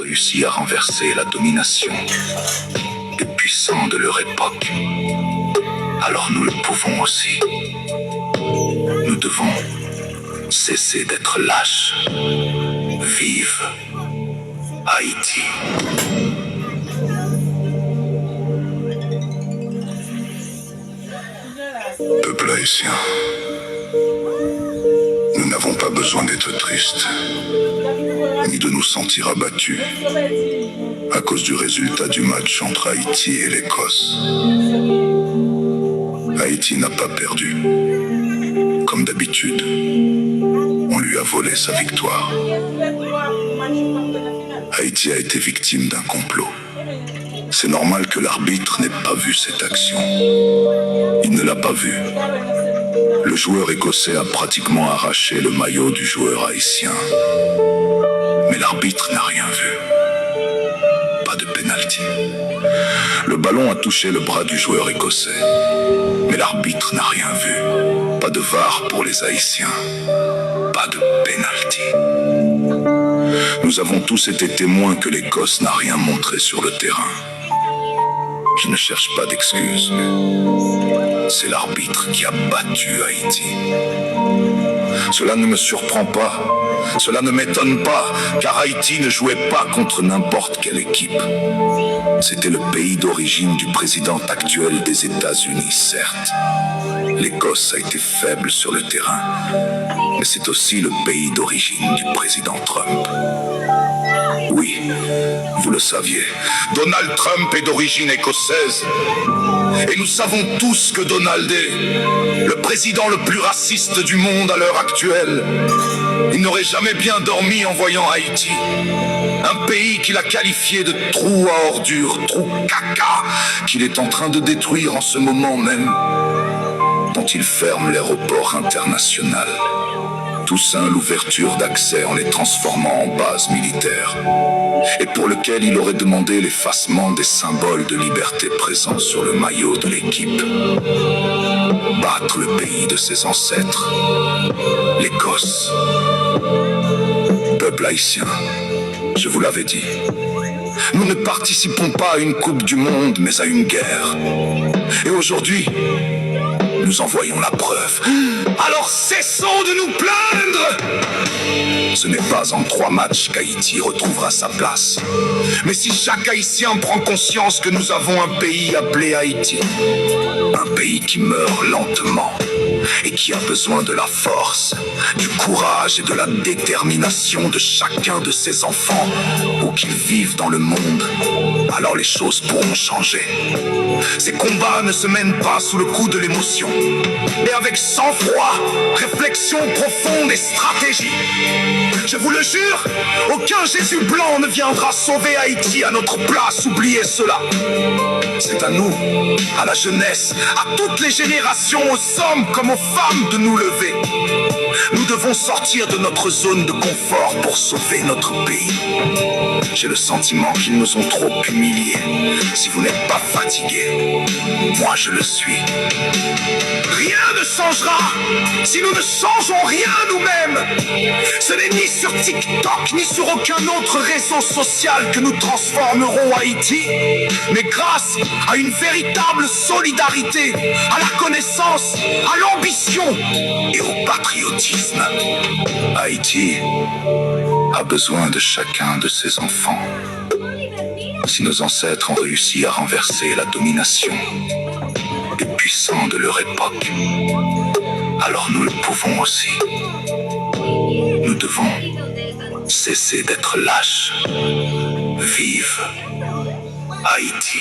réussi à renverser la domination des puissants de leur époque, alors nous le pouvons aussi. Nous devons cesser d'être lâches. Vive Haïti. Peuple haïtien, nous n'avons pas besoin d'être tristes, ni de nous sentir abattus à cause du résultat du match entre Haïti et l'Écosse. Haïti n'a pas perdu. Comme d'habitude, on lui a volé sa victoire. Haïti a été victime d'un complot. C'est normal que l'arbitre n'ait pas vu cette action. Il ne l'a pas vu. Le joueur écossais a pratiquement arraché le maillot du joueur haïtien. Mais l'arbitre n'a rien vu. Pas de pénalty. Le ballon a touché le bras du joueur écossais. Mais l'arbitre n'a rien vu. Pas de VAR pour les Haïtiens. Pas de pénalty. Nous avons tous été témoins que l'Écosse n'a rien montré sur le terrain. Je ne cherche pas d'excuses, mais c'est l'arbitre qui a battu Haïti. Cela ne me surprend pas, cela ne m'étonne pas, car Haïti ne jouait pas contre n'importe quelle équipe. C'était le pays d'origine du président actuel des États-Unis, certes. L'Écosse a été faible sur le terrain, mais c'est aussi le pays d'origine du président Trump. Oui, vous le saviez, Donald Trump est d'origine écossaise. Et nous savons tous que Donald est le président le plus raciste du monde à l'heure actuelle. Il n'aurait jamais bien dormi en voyant Haïti. Un pays qu'il a qualifié de trou à ordures, trou caca, qu'il est en train de détruire en ce moment même, dont il ferme l'aéroport international. Toussaint l'ouverture d'accès en les transformant en base militaire, et pour lequel il aurait demandé l'effacement des symboles de liberté présents sur le maillot de l'équipe. Battre le pays de ses ancêtres, l'Écosse. Peuple haïtien, je vous l'avais dit, nous ne participons pas à une Coupe du Monde, mais à une guerre. Et aujourd'hui, nous en voyons la preuve. Alors cessons de nous plaindre! Ce n'est pas en 3 matchs qu'Haïti retrouvera sa place. Mais si chaque Haïtien prend conscience que nous avons un pays appelé Haïti, un pays qui meurt lentement et qui a besoin de la force, du courage et de la détermination de chacun de ses enfants, où qu'ils vivent dans le monde, alors les choses pourront changer. Ces combats ne se mènent pas sous le coup de l'émotion, mais avec sang-froid, réflexion profonde et stratégie. Je vous le jure, aucun Jésus blanc ne viendra sauver Haïti à notre place, oubliez cela. C'est à nous, à la jeunesse, à toutes les générations, aux hommes comme aux femmes de nous lever. Nous devons sortir de notre zone de confort pour sauver notre pays. J'ai le sentiment qu'ils nous ont trop humiliés. Si vous n'êtes pas fatigués, moi je le suis. Rien ne changera si nous ne changeons rien nous-mêmes. Ce n'est ni sur TikTok ni sur aucun autre réseau social que nous transformerons Haïti, mais grâce à une véritable solidarité, à la connaissance, à l'ambition et au patriotisme. Haïti a besoin de chacun de ses enfants. Si nos ancêtres ont réussi à renverser la domination des puissants de leur époque, alors nous le pouvons aussi. Nous devons cesser d'être lâches. Vive Haïti.